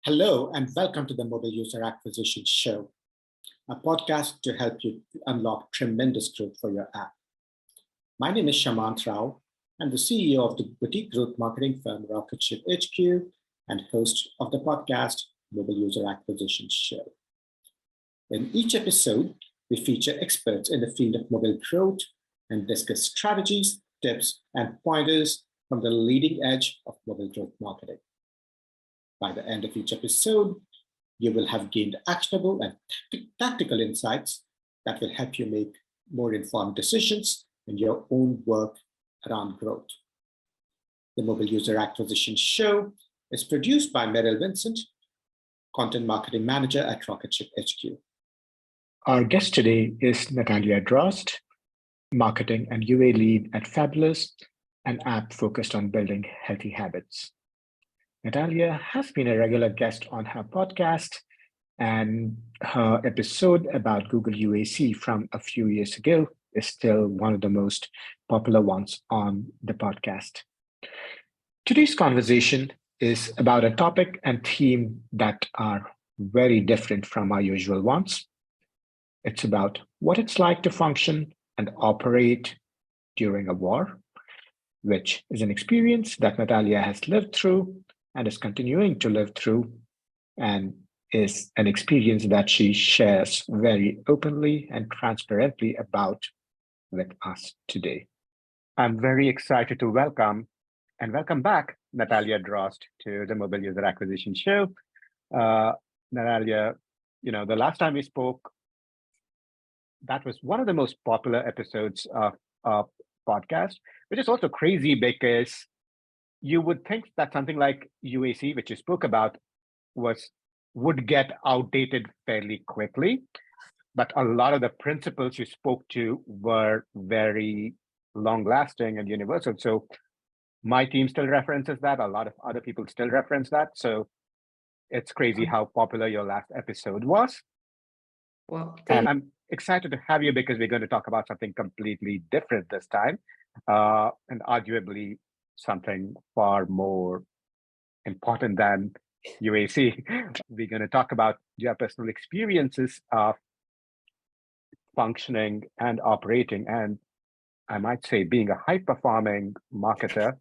Hello, and welcome to the Mobile User Acquisition Show, a podcast to help you unlock tremendous growth for your app. My name is Shamant Rao. I'm the CEO of the boutique growth marketing firm Rocketship HQ and host of the podcast Mobile User Acquisition Show. In each episode, we feature experts in the field of mobile growth and discuss strategies, tips, and pointers from the leading edge of mobile growth marketing. By the end of each episode, you will have gained actionable and tactical insights that will help you make more informed decisions in your own work around growth. The Mobile User Acquisition Show is produced by Meryl Vincent, Content Marketing Manager at Rocketship HQ. Our guest today is Nataliia Drozd, Marketing and UA Lead at Fabulous, an app focused on building healthy habits. Nataliia has been a regular guest on her podcast, and her episode about Google UAC from a few years ago is still one of the most popular ones on the podcast. Today's conversation is about a topic and theme that are very different from our usual ones. It's about what it's like to function and operate during a war, which is an experience that Nataliia has lived through and is continuing to live through, and is an experience that she shares very openly and transparently about with us today. I'm very excited to welcome back Nataliia Drozd to the Mobile User Acquisition Show. Nataliia, the last time we spoke, that was one of the most popular episodes of our podcast, which is also crazy because you would think that something like UAC, which you spoke about, would get outdated fairly quickly. But a lot of the principles you spoke to were very long-lasting and universal. So my team still references that. A lot of other people still reference that. So it's crazy how popular your last episode was. Well, and I'm excited to have you because we're going to talk about something completely different this time, and arguably something far more important than UAC. We're going to talk about your personal experiences of functioning and operating, and I might say being a high-performing marketer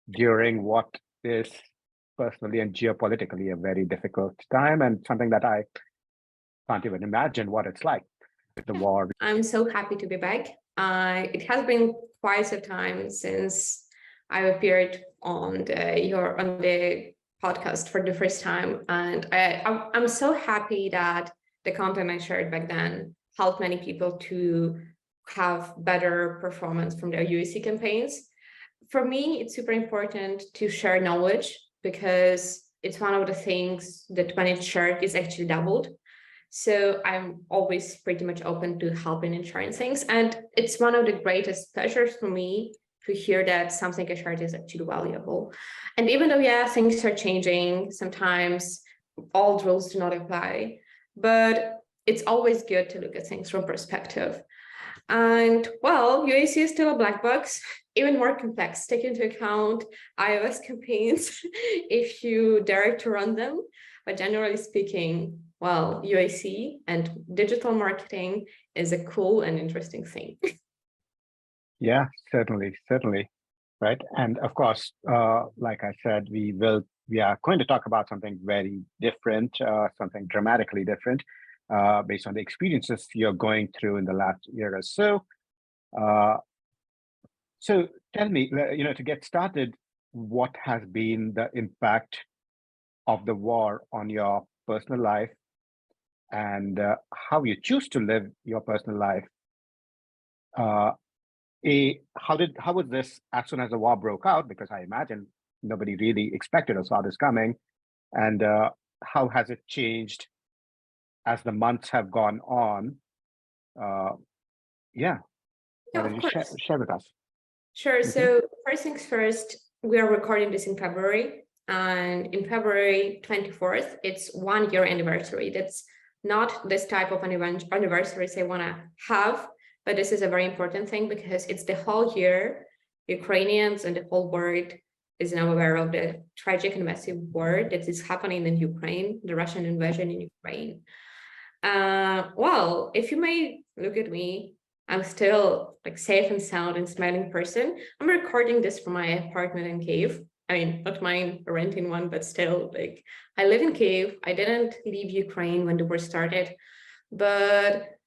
during what is personally and geopolitically a very difficult time, and something that I can't even imagine what it's like, the war. I'm so happy to be back. It has been quite a time since I appeared on the podcast for the first time, and I'm so happy that the content I shared back then helped many people to have better performance from their UAC campaigns. For me, it's super important to share knowledge because it's one of the things that when it's shared is actually doubled. So I'm always pretty much open to helping and sharing things, and it's one of the greatest pleasures for me to hear that something I shared is actually valuable. And even though, things are changing, sometimes all rules do not apply, but it's always good to look at things from perspective. And UAC is still a black box, even more complex. Take into account iOS campaigns if you dare to run them. But generally speaking, UAC and digital marketing is a cool and interesting thing. Yeah, certainly, right. And of course, like I said, we are going to talk about something very different, something dramatically different, based on the experiences you're going through in the last year or so. So tell me, to get started, what has been the impact of the war on your personal life, and how you choose to live your personal life? How was this as soon as the war broke out? Because I imagine nobody really expected or saw this coming. And how has it changed as the months have gone on? Why don't you share with us? Sure. So first things first, we are recording this in February, and in February 24th, it's 1 year anniversary. That's not this type of anniversaries I want to have, but this is a very important thing because it's the whole year Ukrainians and the whole world is now aware of the tragic and massive war that is happening in Ukraine, the Russian invasion in Ukraine. Well, if you may look at me, I'm still like safe and sound and smiling person. I'm recording this from my apartment in Kyiv. I mean, not mine, a renting one, but still, like, I live in Kyiv. I didn't leave Ukraine when the war started, but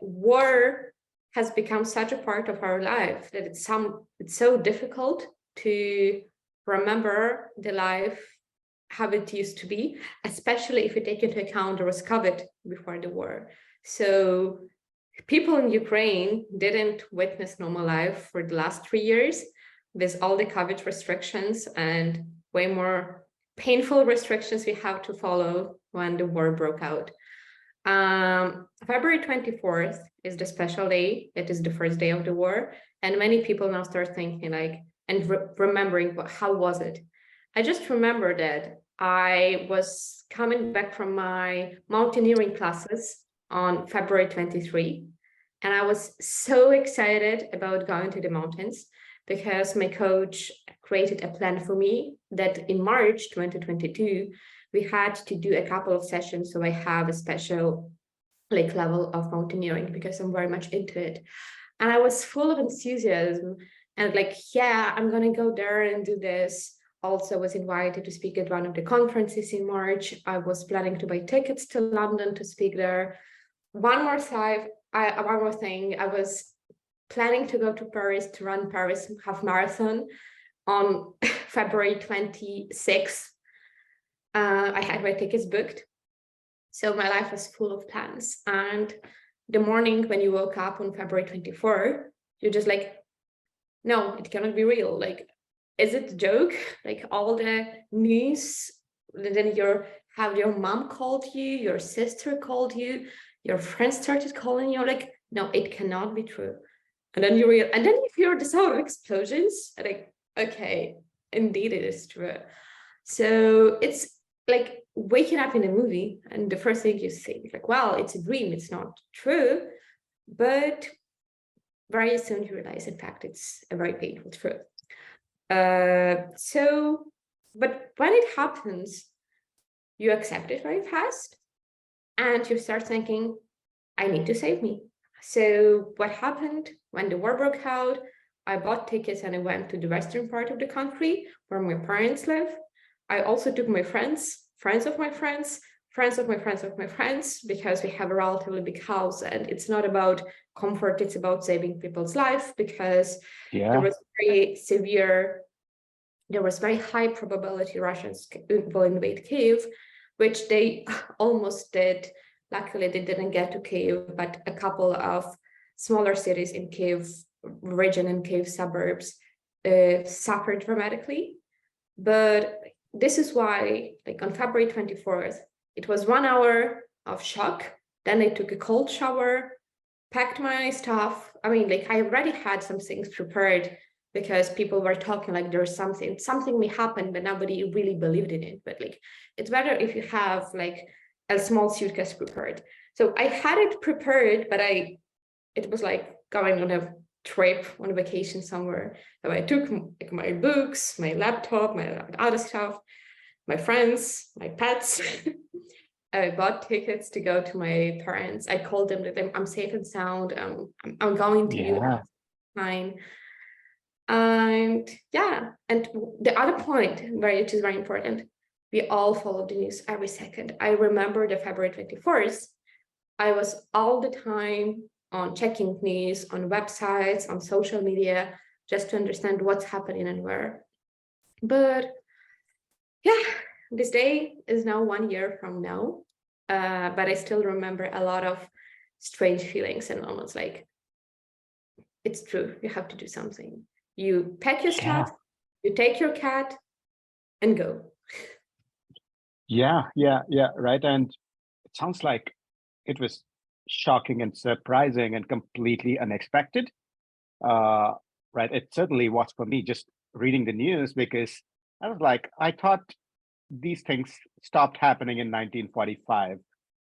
war has become such a part of our life that it's so difficult to remember the life how it used to be, especially if we take into account there was COVID before the war. So people in Ukraine didn't witness normal life for the last 3 years with all the COVID restrictions and way more painful restrictions we have to follow when the war broke out. February 24th is the special day. It is the first day of the war. And many people now start thinking like, and remembering, how was it? I just remember that I was coming back from my mountaineering classes on February 23. And I was so excited about going to the mountains because my coach created a plan for me that in March 2022, we had to do a couple of sessions. So I have a special level of mountaineering because I'm very much into it. And I was full of enthusiasm and yeah, I'm going to go there and do this. Also was invited to speak at one of the conferences in March. I was planning to buy tickets to London to speak there. One more thing, I was planning to go to Paris to run Paris half marathon on February 26th. I had my tickets booked. So my life was full of plans. And the morning when you woke up on February 24, you're just like, no, it cannot be real. Is it a joke? All the news, then your mom called you, your sister called you, your friends started calling you, no, it cannot be true. And then you hear the sound of explosions, okay, indeed it is true. So it's like waking up in a movie and the first thing you think, well, it's a dream, it's not true. But very soon you realize, in fact, it's a very painful truth. But when it happens, you accept it very fast and you start thinking, I need to save me. So what happened when the war broke out? I bought tickets and I went to the western part of the country where my parents live. I also took my friends of my friends, friends of my friends of my friends, because we have a relatively big house and it's not about comfort, it's about saving people's life, because there was very high probability Russians will invade Kyiv, which they almost did. Luckily, they didn't get to Kyiv, but a couple of smaller cities in Kyiv region and Kyiv suburbs suffered dramatically. But this is why, on February 24th, it was 1 hour of shock. Then I took a cold shower, packed my stuff. I mean, I already had some things prepared because people were talking there's something may happen, but nobody really believed in it. But it's better if you have a small suitcase prepared. So I had it prepared, but it was going on a trip, on a vacation somewhere. So I took my books, my laptop, my other stuff, my friends, my pets. I bought tickets to go to my parents. I called them that I'm safe and sound. I'm going to you. Fine. And yeah, and the other point, which is very important, we all follow the news every second. I remember the February 24th, I was all the time on checking news, on websites, on social media, just to understand what's happening and where. But yeah, this day is now 1 year from now, but I still remember a lot of strange feelings and almost it's true, you have to do something. You pack your stuff, you take your cat and go. Yeah, right. And it sounds like it was shocking and surprising and completely unexpected. Right. It certainly was for me, just reading the news, because I thought these things stopped happening in 1945.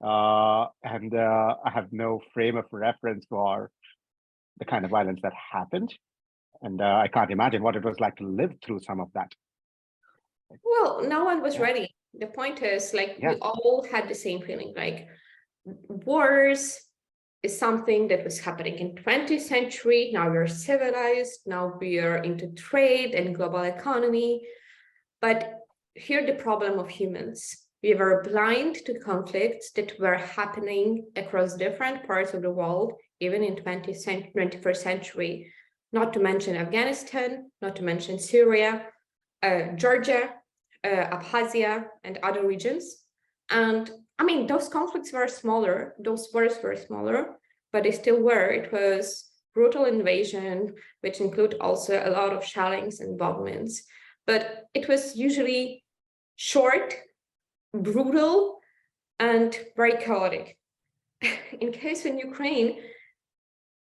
And I have no frame of reference for the kind of violence that happened. And I can't imagine what it was like to live through some of that. Well, no one was Yeah. ready. The point is, like, we Yeah. all had the same feeling, like wars is something that was happening in 20th century. Now we're civilized. Now we are into trade and global economy. But here the problem of humans. We were blind to conflicts that were happening across different parts of the world, even in 21st century, not to mention Afghanistan, not to mention Syria, Georgia, Abkhazia, and other regions. And I mean, those conflicts were smaller, those wars were smaller, but they still were. It was brutal invasion, which include also a lot of shellings and bombings. But it was usually short, brutal, and very chaotic. In case in Ukraine,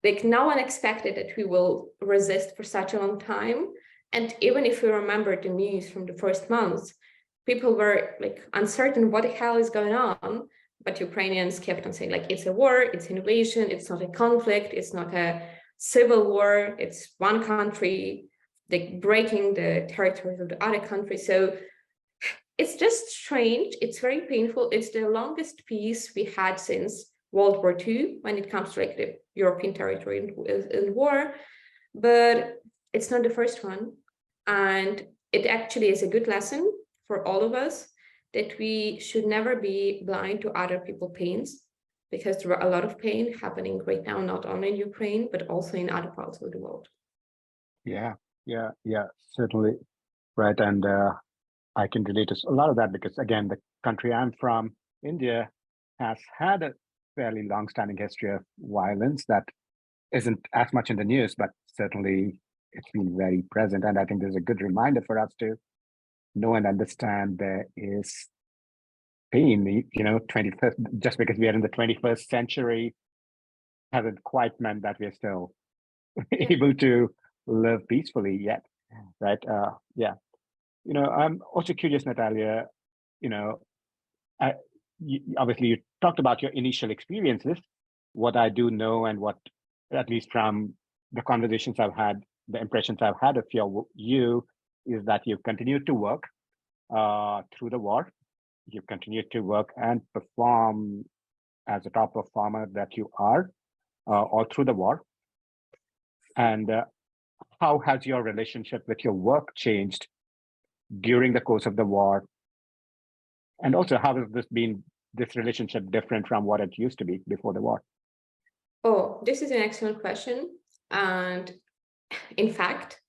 like no one expected that we will resist for such a long time. And even if we remember the news from the first months, people were like uncertain what the hell is going on. But Ukrainians kept on saying, like, it's a war, it's invasion, it's not a conflict, it's not a civil war, it's one country like breaking the territories of the other country. So it's just strange. It's very painful. It's the longest peace we had since World War II when it comes to like the European territory in war, but it's not the first one. And it actually is a good lesson for all of us that we should never be blind to other people's pains, because there are a lot of pain happening right now, not only in Ukraine, but also in other parts of the world. Yeah, certainly. Right. And I can relate to a lot of that because, again, the country I'm from, India, has had a fairly long-standing history of violence that isn't as much in the news, but certainly it's been very present. And I think there's a good reminder for us to know and understand there is pain. 21st, just because we are in the 21st century hasn't quite meant that we're still able to live peacefully yet, right? I'm also curious, Nataliia, obviously you talked about your initial experiences. What I do know, and what, at least from the conversations I've had, the impressions I've had of you is that you've continued to work through the war. You've continued to work and perform as a top performer that you are all through the war. And how has your relationship with your work changed during the course of the war? And also, how has this relationship different from what it used to be before the war? Oh, this is an excellent question. And in fact,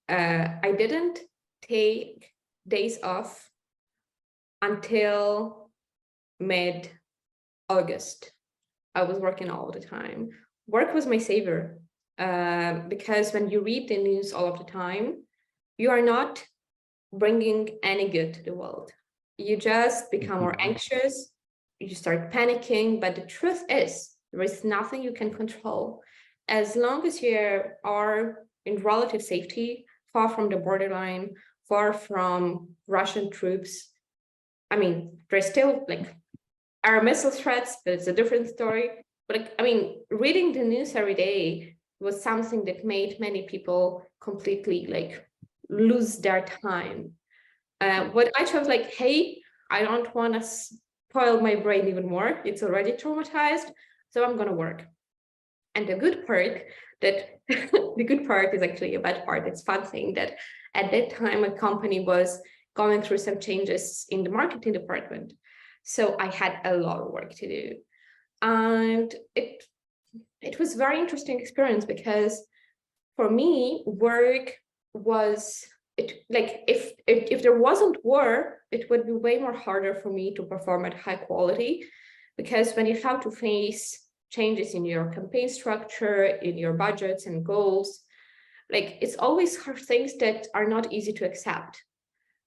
I didn't take days off until mid-August. I was working all the time. Work was my savior, because when you read the news all of the time, you are not bringing any good to the world. You just become more anxious, you start panicking, but the truth is, there is nothing you can control. As long as you are in relative safety, far from the borderline, far from Russian troops. I mean, there's still like air missile threats, but it's a different story. But reading the news every day was something that made many people completely like lose their time. What I chose, like, hey, I don't want to spoil my brain even more. It's already traumatized, so I'm going to work. And the good part is actually a bad part. It's fun thing that at that time, a company was going through some changes in the marketing department. So I had a lot of work to do. And it was a very interesting experience, because for me, work was if there wasn't war, it would be way more harder for me to perform at high quality, because when you have to face changes in your campaign structure, in your budgets and goals, like it's always hard things that are not easy to accept.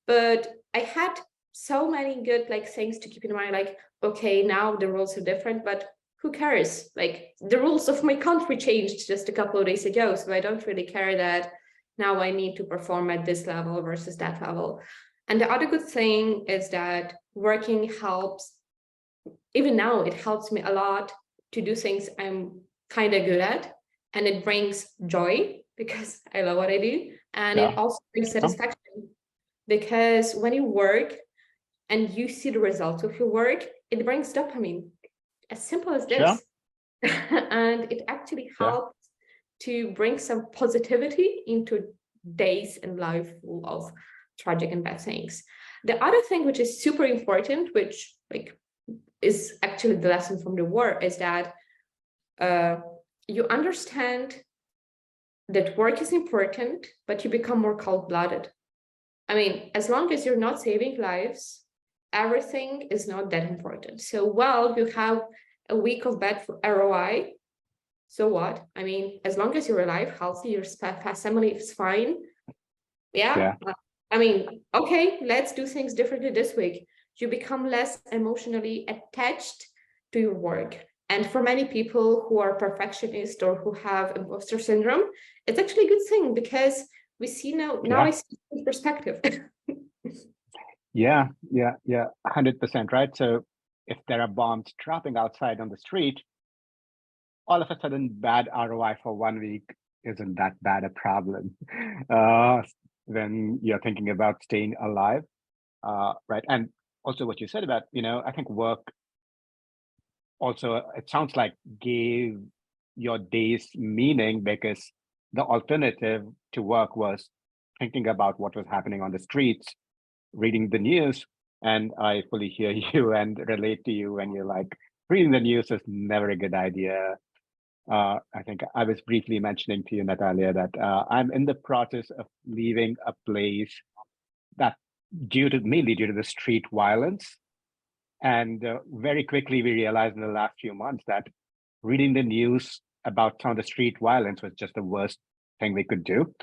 But I had so many good things to keep in mind, like, okay, now the rules are different, but who cares? Like, the rules of my country changed just a couple of days ago, so I don't really care that now I need to perform at this level versus that level. And the other good thing is that working helps, even now, it helps me a lot to do things I'm kind of good at, and it brings joy, because I love what I do. And Yeah. it also brings satisfaction, because when you work and you see the results of your work, it brings dopamine, as simple as this. And it actually helps to bring some positivity into days and life full of tragic and bad things. The other thing which is super important, which like is actually the lesson from the war, is that you understand that work is important, but you become more cold-blooded. I mean, as long as you're not saving lives, everything is not that important. So, well, you have a week of bad ROI. So what? I mean, as long as you're alive, healthy, your family is fine. Yeah. I mean, okay, let's do things differently this week. You become less emotionally attached to your work. And for many people who are perfectionists or who have imposter syndrome, it's actually a good thing, because we see now I see the perspective. Yeah, 100%, right? So if there are bombs dropping outside on the street, all of a sudden bad ROI for 1 week isn't that bad a problem when you're thinking about staying alive, right? And also what you said about, I think work also, it sounds like gave your days meaning, because the alternative to work was thinking about what was happening on the streets, reading the news. And I fully hear you and relate to you when you're like, reading the news is never a good idea. I think I was briefly mentioning to you, Nataliia, that I'm in the process of leaving a place that mainly due to the street violence. And very quickly, we realized in the last few months that reading the news about some of the street violence was just the worst thing we could do.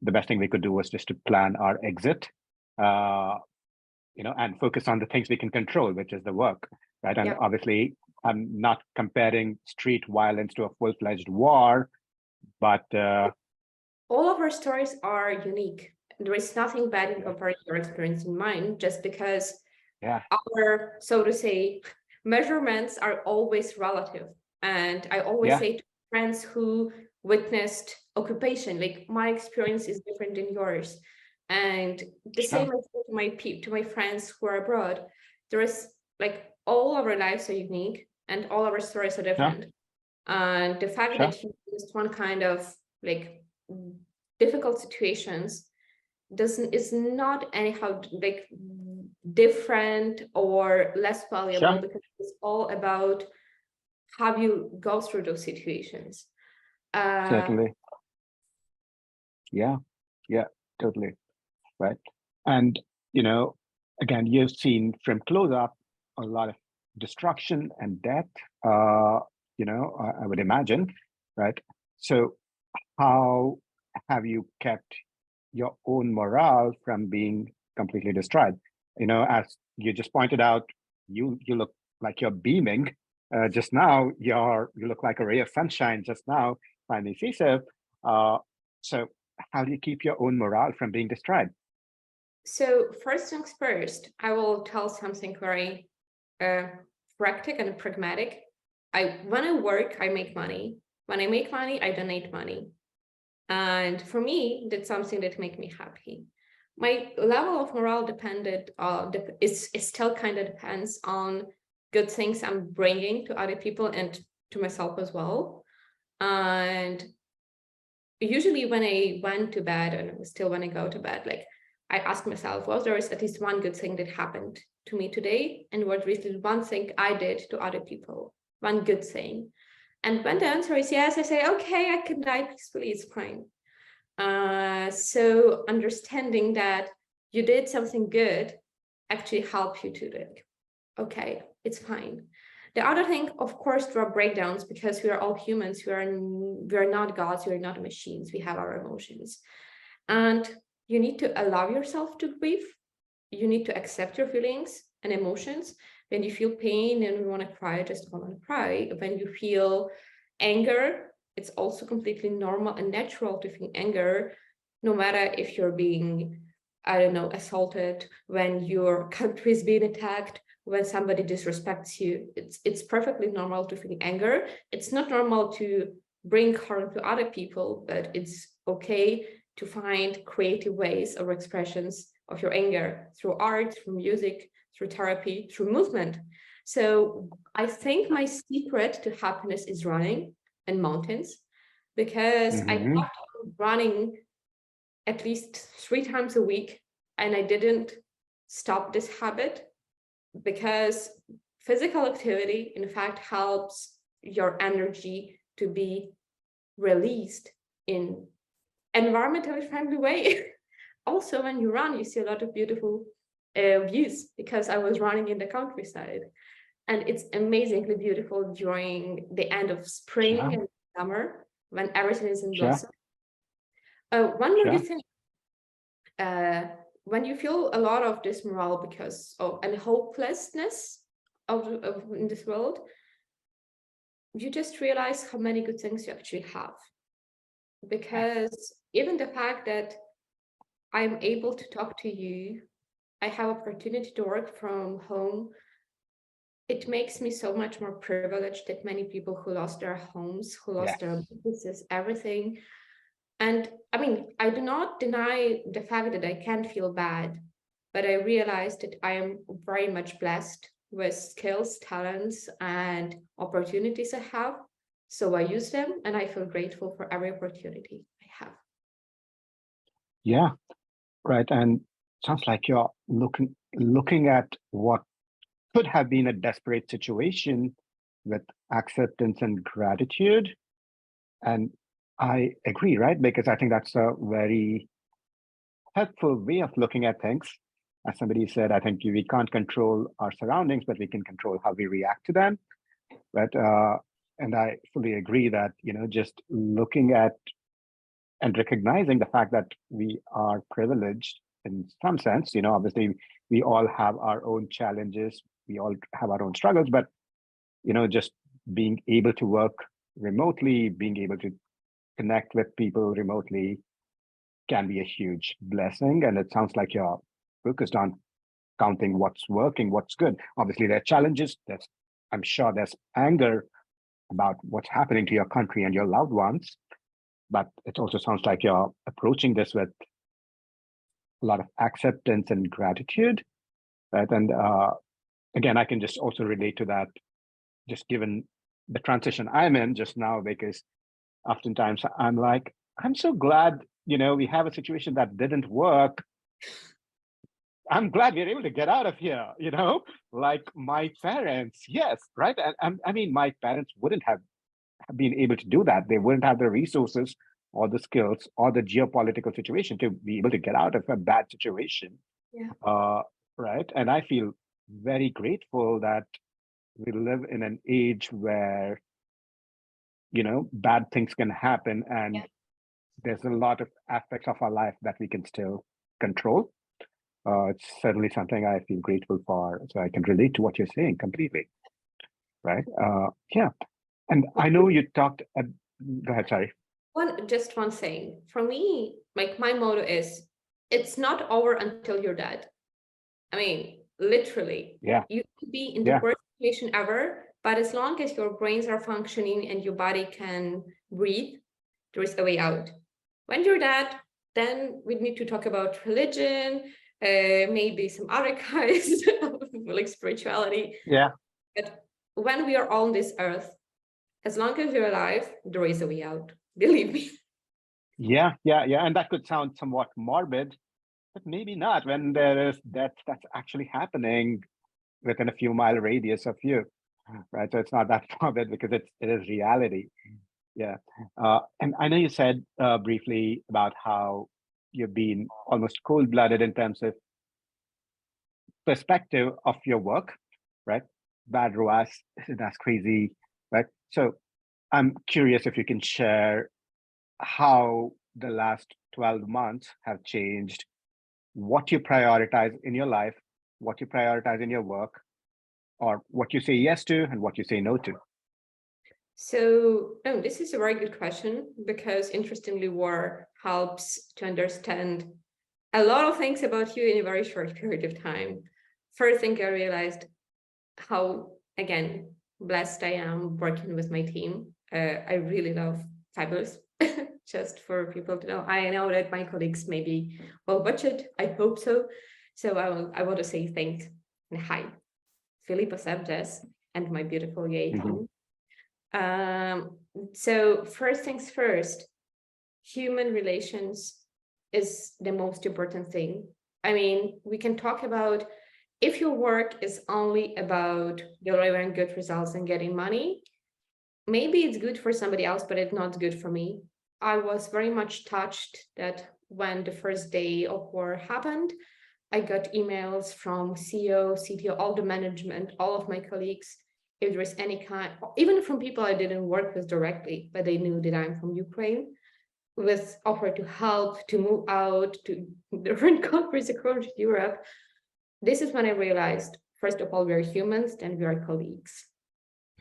The best thing we could do was just to plan our exit, and focus on the things we can control, which is the work, right? And obviously, I'm not comparing street violence to a full-fledged war, but all of our stories are unique. There is nothing bad in comparing your experience in mine, just because our, so to say, measurements are always relative. And I always say to friends who witnessed occupation, like, my experience is different than yours. And the same I say to my friends who are abroad. There is, like, all our lives are unique and all our stories are different. And the fact that you used one kind of like difficult situations is not anyhow like different or less valuable, because it's all about how you go through those situations. Certainly. Yeah, totally. Right. And, again, you've seen from close up a lot of destruction and death, I would imagine, right? So how have you kept your own morale from being completely destroyed? As you just pointed out, you look like you're beaming just now. You look like a ray of sunshine just now, if I may say so. So how do you keep your own morale from being destroyed? So first things first, I will tell something very practical and pragmatic. When I work, I make money. When I make money, I donate money. And for me, that's something that makes me happy. My level of morale is still kind of depends on good things I'm bringing to other people and to myself as well. And usually when I went to bed, and still when I go to bed, like, I ask myself, was there at least one good thing that happened to me today? And what was one thing I did to other people? One good thing. And when the answer is yes, I say, okay, I can die peacefully, it's fine. So understanding that you did something good actually help you to like, okay, it's fine. The other thing, of course, there are breakdowns, because we are all humans. We are not gods. We are not machines. We have our emotions. And you need to allow yourself to grieve. You need to accept your feelings and emotions. When you feel pain and you want to cry, just want to cry. When you feel anger, it's also completely normal and natural to feel anger, no matter if you're being, I don't know, assaulted, when your country is being attacked, when somebody disrespects you. It's perfectly normal to feel anger. It's not normal to bring harm to other people, but it's okay to find creative ways or expressions of your anger through art, through music, through therapy, through movement. So I think my secret to happiness is running and mountains, because I Mm-hmm. kept on running at least 3 times a week, and I didn't stop this habit, because physical activity, in fact, helps your energy to be released in environmentally friendly way. Also, when you run, you see a lot of beautiful views, because I was running in the countryside, and it's amazingly beautiful during the end of spring Sure. and summer when everything is in Sure. blossom. One more Sure. good thing, when you feel a lot of dismorale because of and hopelessness of in this world, you just realize how many good things you actually have. Because even the fact that I'm able to talk to you, I have opportunity to work from home, it makes me so much more privileged than many people who lost their homes, who lost Yes. their businesses, everything. And I mean, I do not deny the fact that I can feel bad, but I realized that I am very much blessed with skills, talents, and opportunities I have. So I use them, and I feel grateful for every opportunity I have. Yeah. Right. And sounds like you're looking at what could have been a desperate situation with acceptance and gratitude. And I agree, right? Because I think that's a very helpful way of looking at things. As somebody said, I think we can't control our surroundings, but we can control how we react to them. But and I fully agree that, just looking at and recognizing the fact that we are privileged in some sense, obviously we all have our own challenges, we all have our own struggles, but just being able to work remotely, being able to connect with people remotely can be a huge blessing. And it sounds like you're focused on counting what's working, what's good. Obviously there are challenges, I'm sure there's anger about what's happening to your country and your loved ones, but it also sounds like you're approaching this with a lot of acceptance and gratitude, right? And again, I can just also relate to that, just given the transition I'm in just now, because oftentimes I'm like, I'm so glad, we have a situation that didn't work. I'm glad we're able to get out of here, like my parents, yes, right? And I mean, my parents wouldn't have been able to do that. They wouldn't have the resources or the skills or the geopolitical situation to be able to get out of a bad situation. Yeah. Right. And I feel very grateful that we live in an age where, bad things can happen, and there's a lot of aspects of our life that we can still control. It's certainly something I feel grateful for. So I can relate to what you're saying completely. Right. Yeah. And I know you talked, go ahead, sorry. Just one thing. For me, like my motto is, it's not over until you're dead. I mean, literally. Yeah. You could be in the worst situation ever, but as long as your brains are functioning and your body can breathe, there is a way out. When you're dead, then we need to talk about religion, maybe some other kinds of like spirituality. Yeah. But when we are on this earth, as long as you're alive, there is a way out. Believe me. Yeah. And that could sound somewhat morbid, but maybe not when there is that's actually happening within a few mile radius of you, right? So it's not that morbid because it is reality. Yeah. And I know you said briefly about how you've been almost cold-blooded in terms of perspective of your work, right? Bad ROAS, that's crazy, right? So I'm curious if you can share how the last 12 months have changed what you prioritize in your life, what you prioritize in your work, or what you say yes to and what you say no to. So, this is a very good question, because interestingly, war helps to understand a lot of things about you in a very short period of time. First thing I realized how, again, blessed I am working with my team. I really love Fabulous. just for people to know. I know that my colleagues may be well budget. I hope so. So I want to say thanks and hi, Philippa Sebdes and my beautiful UA team. So first things first, human relations is the most important thing. I mean, we can talk about if your work is only about delivering good results and getting money, maybe it's good for somebody else, but it's not good for me. I was very much touched that when the first day of war happened, I got emails from CEO, CTO, all the management, all of my colleagues, if there was any kind, even from people I didn't work with directly, but they knew that I'm from Ukraine, with offer to help, to move out to different countries across Europe. This is when I realized, first of all, we're humans, then we are colleagues.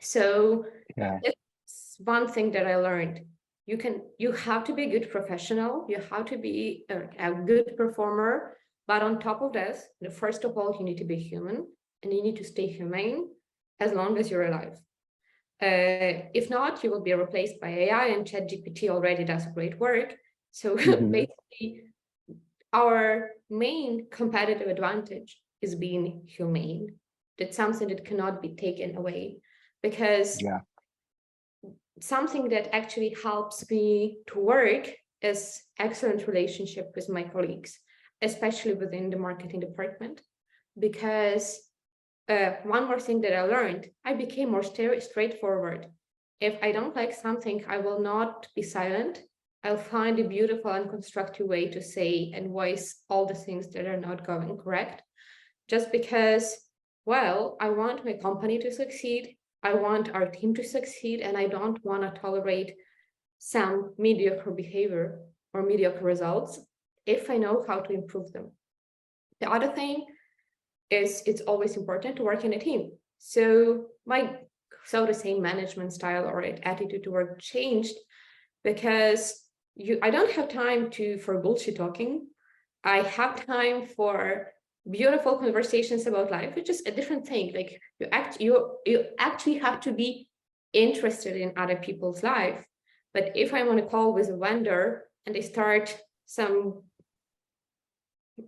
So it's one thing that I learned. You have to be a good professional, you have to be a good performer, but on top of this, first of all, you need to be human and you need to stay humane as long as you're alive. If not, you will be replaced by AI, and ChatGPT already does great work. So basically, our main competitive advantage is being humane. That's something that cannot be taken away, because something that actually helps me to work is excellent relationship with my colleagues, especially within the marketing department. Because one more thing that I learned, I became more straightforward. If I don't like something, I will not be silent. I'll find a beautiful and constructive way to say and voice all the things that are not going correct. Just because, well, I want my company to succeed. I want our team to succeed, and I don't want to tolerate some mediocre behavior or mediocre results if I know how to improve them. The other thing is it's always important to work in a team. So my, so to say, management style or attitude to work changed because I don't have time for bullshit talking. I have time for beautiful conversations about life, which is a different thing. Like you actually have to be interested in other people's life. But if I'm on a call with a vendor and they start some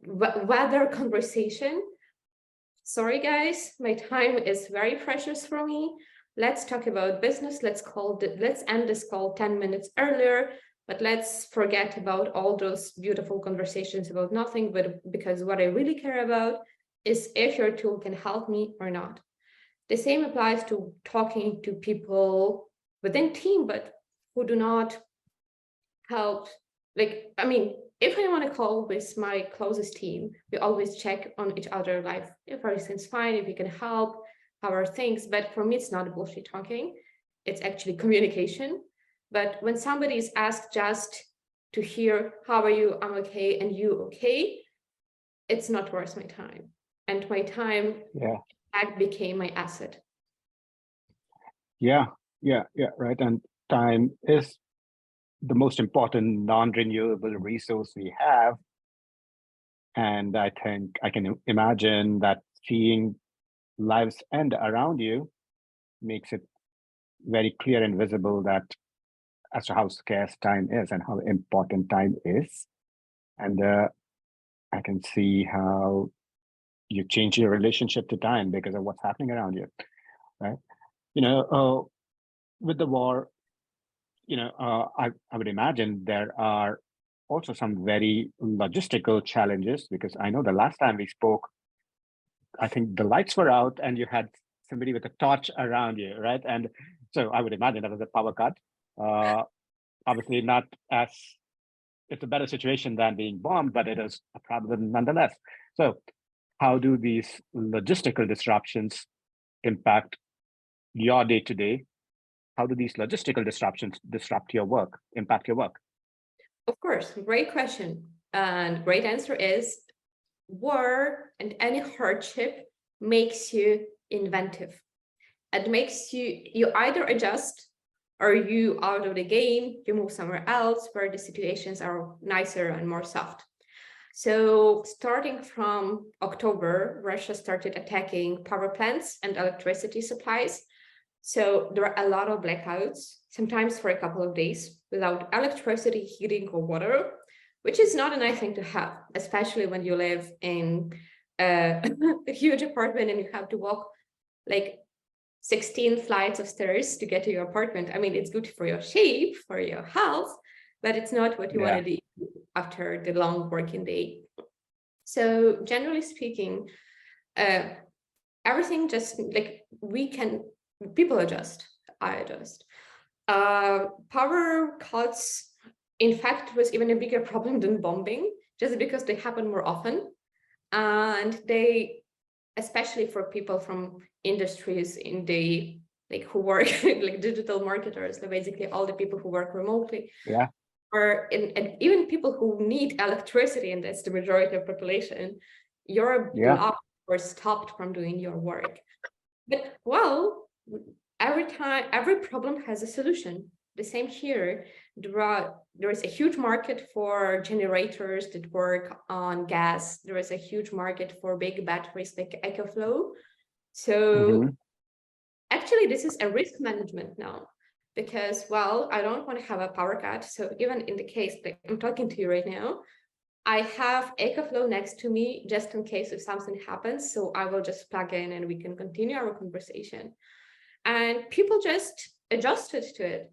weather conversation, sorry guys, my time is very precious for me. Let's talk about business. Let's end this call 10 minutes earlier, but let's forget about all those beautiful conversations about nothing, but because what I really care about is if your tool can help me or not. The same applies to talking to people within team, but who do not help. Like, I mean, if I want to call with my closest team, we always check on each other, like if everything's fine, if we can help, how are things. But for me, it's not bullshit talking. It's actually communication. But when somebody is asked just to hear, how are you? I'm okay. And you okay? It's not worth my time. And my time became my asset. Yeah, right. And time is the most important non-renewable resource we have. And I think I can imagine that seeing lives end around you makes it very clear and visible that as to how scarce time is and how important time is. And I can see how you change your relationship to time because of what's happening around you, right? You know, with the war, you know, I would imagine there are also some very logistical challenges, because I know the last time we spoke, I think the lights were out and you had somebody with a torch around you, right? And so I would imagine that was a power cut. Obviously not as, it's a better situation than being bombed, but it is a problem nonetheless. So how do these logistical disruptions impact your day-to-day? How do these logistical disruptions disrupt your work, impact your work? Of course, great question. And great answer is war and any hardship makes you inventive. It makes you either adjust or you out of the game, you move somewhere else where the situations are nicer and more soft. So starting from October, Russia started attacking power plants and electricity supplies. So there are a lot of blackouts, sometimes for a couple of days without electricity, heating, or water, which is not a nice thing to have, especially when you live in a huge apartment and you have to walk like 16 flights of stairs to get to your apartment. I mean, it's good for your shape, for your health, but it's not what you want to do after the long working day. So generally speaking, everything just like people adjust, I adjust. Power cuts, in fact, was even a bigger problem than bombing, just because they happen more often. And they, especially for people from industries in the, like who work like digital marketers, so basically all the people who work remotely. Yeah. And even people who need electricity, and that's the majority of population, you're blocked or stopped from doing your work. But well, every problem has a solution. The same here. There is a huge market for generators that work on gas. There is a huge market for big batteries like EcoFlow. So actually, this is a risk management now, because, well, I don't want to have a power cut. So even in the case that I'm talking to you right now, I have EcoFlow next to me just in case if something happens. So I will just plug in and we can continue our conversation. And people just adjusted to it.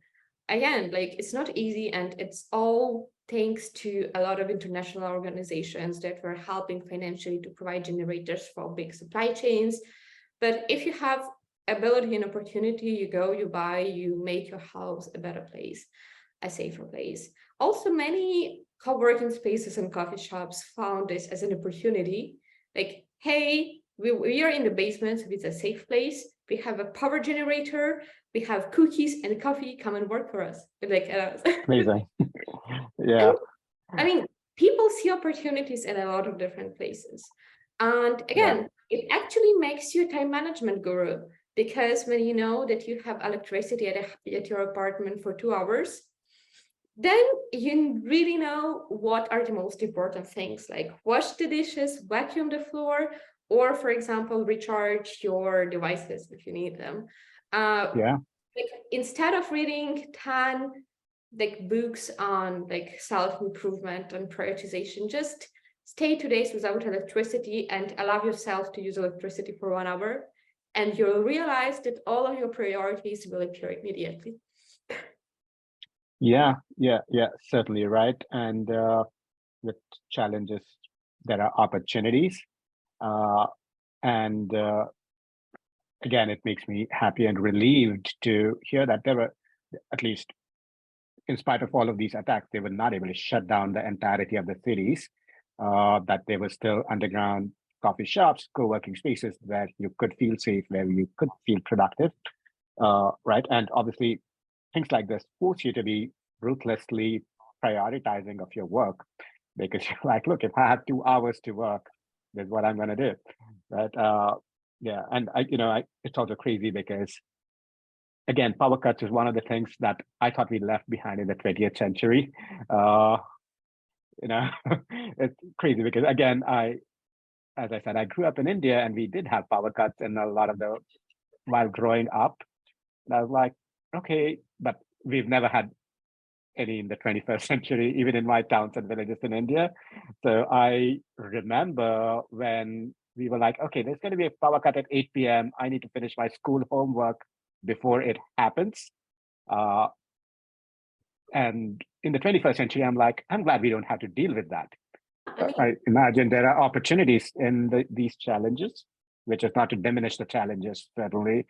Again, like it's not easy, and it's all thanks to a lot of international organizations that were helping financially to provide generators for big supply chains. But if you have ability and opportunity, you go, you buy, you make your house a better place, a safer place. Also, many co-working spaces and coffee shops found this as an opportunity. Like, hey, we are in the basement, so it's a safe place. We have a power generator. We have cookies and coffee. Come and work for us. Like, amazing. Yeah. And, I mean, people see opportunities in a lot of different places. And again, it actually makes you a time management guru, because when you know that you have electricity at your apartment for 2 hours, then you really know what are the most important things, like wash the dishes, vacuum the floor, or, for example, recharge your devices if you need them. Like, instead of reading 10 like books on like self-improvement and prioritization, just stay 2 days without electricity and allow yourself to use electricity for 1 hour, and you'll realize that all of your priorities will appear immediately. Yeah, certainly, right. And with challenges, there are opportunities. And again, it makes me happy and relieved to hear that there were, at least in spite of all of these attacks, they were not able to shut down the entirety of the cities, that there were still underground coffee shops, co-working spaces where you could feel safe, where you could feel productive, right? And obviously, things like this force you to be ruthlessly prioritizing of your work, because you're like, look, if I have 2 hours to work, this is what I'm going to do, right? And it's also crazy because, again, power cuts is one of the things that I thought we left behind in the 20th century. It's crazy because, again, as I said, I grew up in India and we did have power cuts in a lot of while growing up. And I was like, okay, but we've never had any in the 21st century, even in my towns and villages in India. So I remember when we were like, okay, there's going to be a power cut at 8 p.m. I need to finish my school homework before it happens. And in the 21st century, I'm like, I'm glad we don't have to deal with that. I imagine there are opportunities in these challenges, which is not to diminish the challenges, certainly,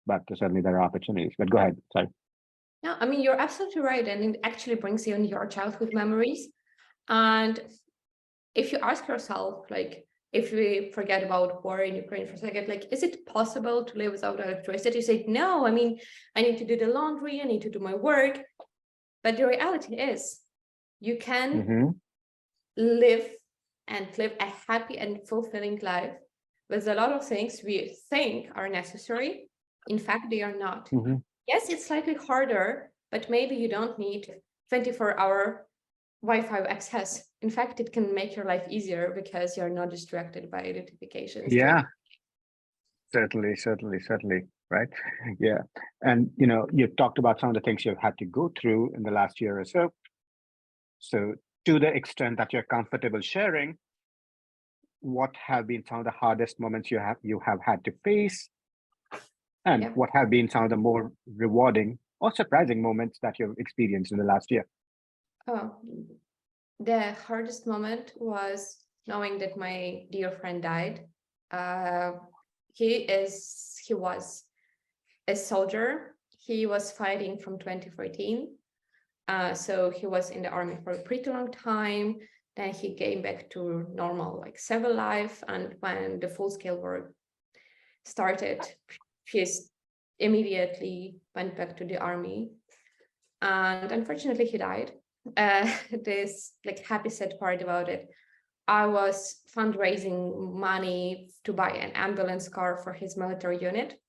but certainly there are opportunities. But go ahead, sorry. Yeah, I mean, you're absolutely right. And it actually brings you in your childhood memories. And if you ask yourself, like, if we forget about war in Ukraine for a second, like, is it possible to live without electricity? You say, no, I mean, I need to do the laundry, I need to do my work. But the reality is, you can live a happy and fulfilling life with a lot of things we think are necessary. In fact, they are not. Yes, it's slightly harder, but maybe you don't need 24-hour Wi-Fi access. In fact, it can make your life easier because you're not distracted by notifications. Yeah, certainly. right? Yeah. And, you've talked about some of the things you've had to go through in the last year or so. So to the extent that you're comfortable sharing, what have been some of the hardest moments you have had to face? And Yeah. what have been some of the more rewarding or surprising moments that you've experienced in the last year? Oh, the hardest moment was knowing that my dear friend died. Uh, he was a soldier. He was fighting from 2014. So he was in the army for a pretty long time. Then he came back to normal, like civil life. And when the full-scale war started, he immediately went back to the army. And unfortunately, he died. This like happy sad part about it, I was fundraising money to buy an ambulance car for his military unit,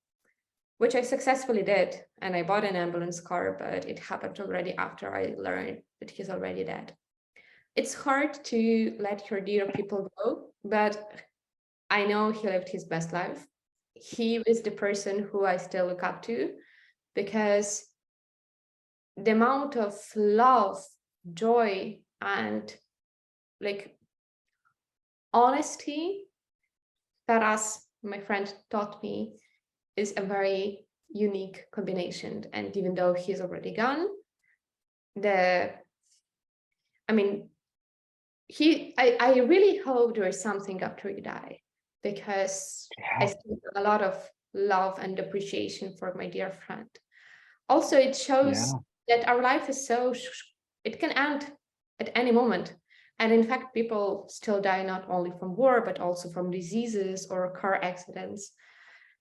which I successfully did. And I bought an ambulance car, but it happened already after I learned that he's already dead. It's hard to let your dear people go, but I know he lived his best life. He is the person who I still look up to, because the amount of love, joy, and like honesty that my friend taught me is a very unique combination. And even though he's already gone, I really hope there is something after you die, because I still have a lot of love and appreciation for my dear friend. Also, it shows that our life is it can end at any moment. And in fact, people still die not only from war, but also from diseases or car accidents.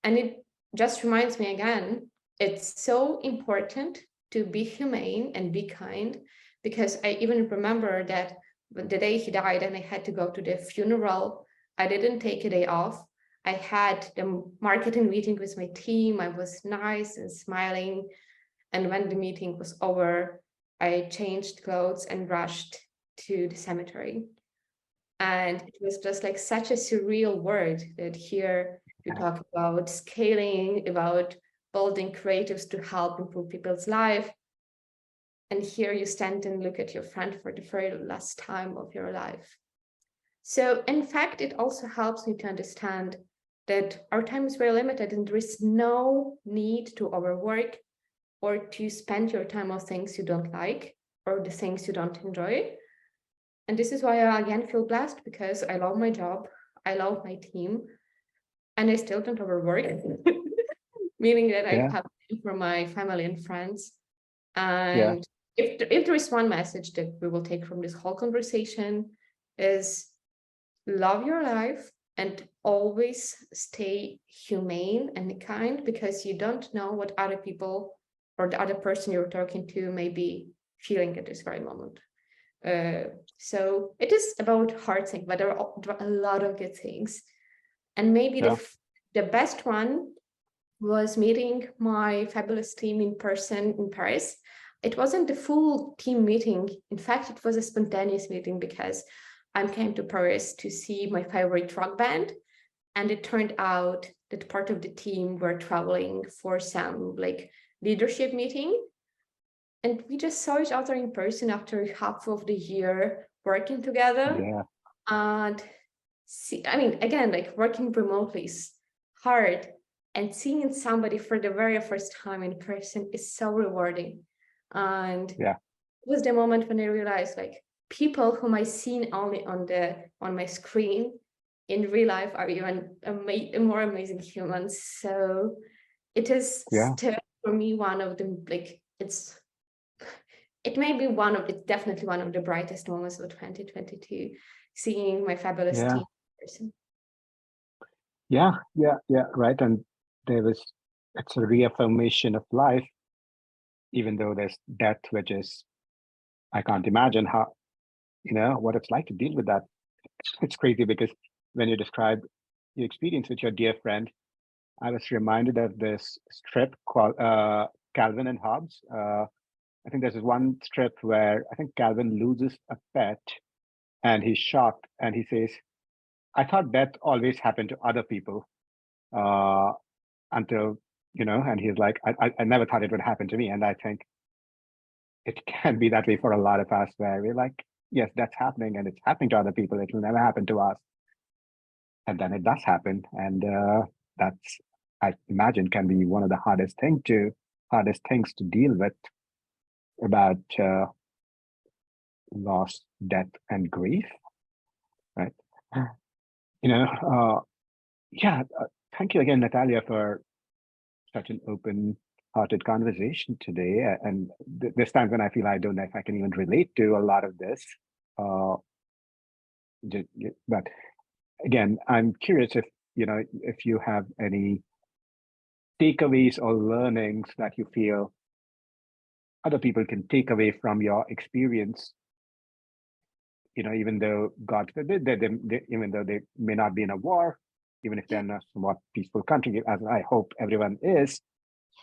And it just reminds me again, it's so important to be humane and be kind, because I even remember that the day he died and I had to go to the funeral, I didn't take a day off. I had the marketing meeting with my team. I was nice and smiling. And when the meeting was over, I changed clothes and rushed to the cemetery. And it was just like such a surreal word that here you talk about scaling, about building creatives to help improve people's life. And here you stand and look at your friend for the very last time of your life. So in fact, it also helps me to understand that our time is very limited and there is no need to overwork or to spend your time on things you don't like or the things you don't enjoy. And this is why I again feel blessed, because I love my job, I love my team, and I still don't overwork, meaning that I have time for my family and friends. And if there is one message that we will take from this whole conversation is love your life and always stay humane and kind, because you don't know what other people or the other person you're talking to may be feeling at this very moment. So it is about hard things, but there are a lot of good things. And maybe the best one was meeting my fabulous team in person in Paris. It wasn't the full team meeting. In fact, it was a spontaneous meeting because I came to Paris to see my favorite rock band. And it turned out that part of the team were traveling for some like leadership meeting. And we just saw each other in person after half of the year working together. And again, like working remotely is hard, and seeing somebody for the very first time in person is so rewarding. And it was the moment when I realized like people whom I seen only on my screen in real life are even more amazing humans. So it is still for me one of the it's definitely one of the brightest moments of 2022, seeing my fabulous team in person. Right. And it's a reaffirmation of life, even though there's death, which is, I can't imagine what it's like to deal with that. It's crazy because when you describe your experience with your dear friend, I was reminded of this strip called Calvin and Hobbes. I think there's one strip where I think Calvin loses a pet and he's shocked and he says, I thought death always happened to other people until and he's like, I never thought it would happen to me. And I think it can be that way for a lot of us, where we're like, yes, that's happening, and it's happening to other people. It will never happen to us. And then it does happen. And that's, I imagine, can be one of the hardest things to deal with about loss, death, and grief, right? Yeah, thank you again, Nataliia, for such an open-hearted conversation today. And there's times when I feel I don't know if I can even relate to a lot of this. But again, I'm curious if you have any takeaways or learnings that you feel other people can take away from your experience. Even though God forbid even though they may not be in a war, even if they're in a somewhat peaceful country, as I hope everyone is,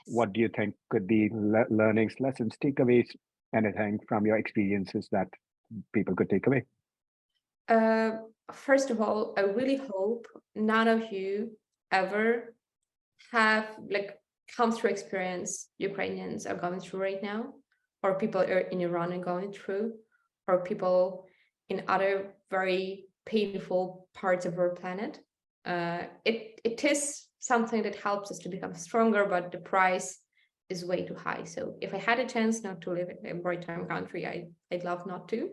what do you think could be learnings, lessons, takeaways, anything from your experiences that people could take away? First of all, I really hope none of you ever have come through experience Ukrainians are going through right now, or people in Iran are going through, or people in other very painful parts of our planet. It is something that helps us to become stronger, but the price is way too high. So if I had a chance not to live in a wartime country, I'd love not to.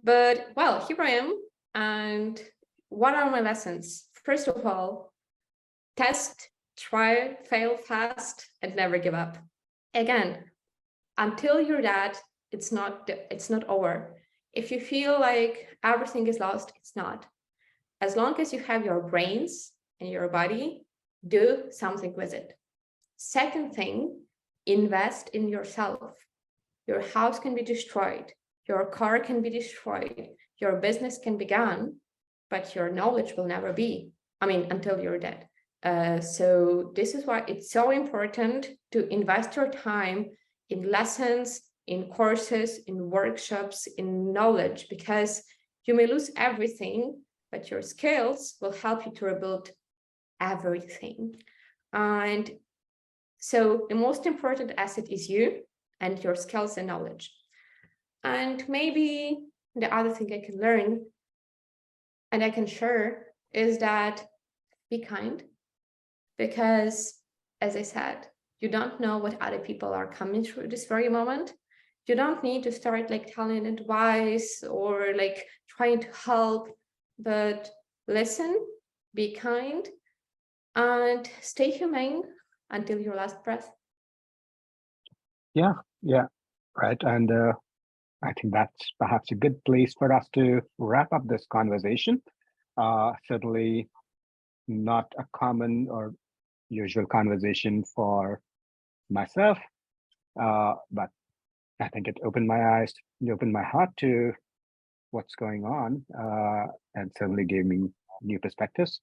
But well, here I am. And what are my lessons? First of all, test, try, fail fast, and never give up. Again, until you're dead, it's not over. If you feel like everything is lost, it's not. As long as you have your brains and your body, do something with it. Second thing, invest in yourself. Your house can be destroyed. Your car can be destroyed. Your business can be gone, but your knowledge will never be. Until you're dead. So this is why it's so important to invest your time in lessons, in courses, in workshops, in knowledge, because you may lose everything, but your skills will help you to rebuild everything. And so the most important asset is you and your skills and knowledge. And maybe the other thing I can learn and I can share is that be kind, because as I said, you don't know what other people are coming through this very moment. You don't need to start telling advice or trying to help, but listen, be kind, and stay humane until your last breath. Yeah, right. And I think that's perhaps a good place for us to wrap up this conversation. Certainly not a common or usual conversation for myself, but I think it opened my eyes, it opened my heart to what's going on, and certainly gave me new perspectives.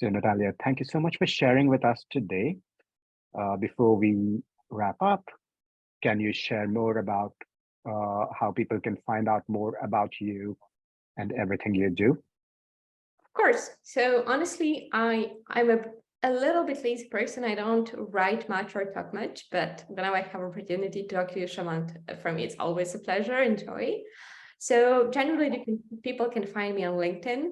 So Nataliia, thank you so much for sharing with us today. Before we wrap up, can you share more about how people can find out more about you and everything you do? Of course. So honestly, I'm a little bit lazy person. I don't write much or talk much, but now I have opportunity to talk to you, Shamant. For me, it's always a pleasure and joy. So generally, people can find me on LinkedIn.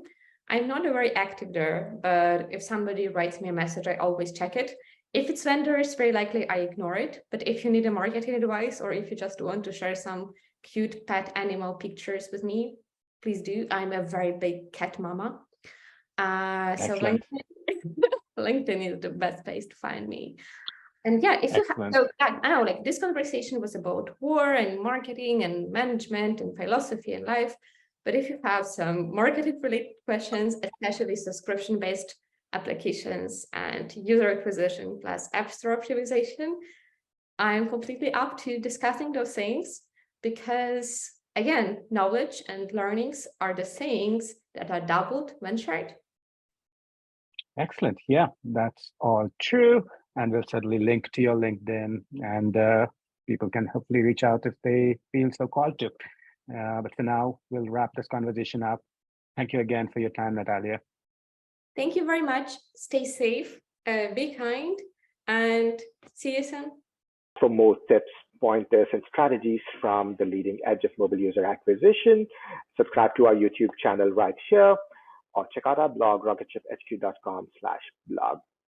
I'm not very active there, but if somebody writes me a message, I always check it. If it's vendors, very likely I ignore it. But if you need a marketing advice, or if you just want to share some cute pet animal pictures with me, please do. I'm a very big cat mama. So LinkedIn is the best place to find me. And yeah, if you have, so I know this conversation was about war and marketing and management and philosophy and life. But if you have some marketing related questions, especially subscription-based applications and user acquisition plus app store optimization, I'm completely up to discussing those things, because again, knowledge and learnings are the things that are doubled when shared. Excellent. Yeah, that's all true. And we'll certainly link to your LinkedIn, and people can hopefully reach out if they feel so called to. But for now, we'll wrap this conversation up. Thank you again for your time, Nataliia. Thank you very much. Stay safe, be kind, and see you soon. For more tips, pointers, and strategies from the leading edge of mobile user acquisition, subscribe to our YouTube channel right here, or check out our blog, rocketship.hq.com/blog.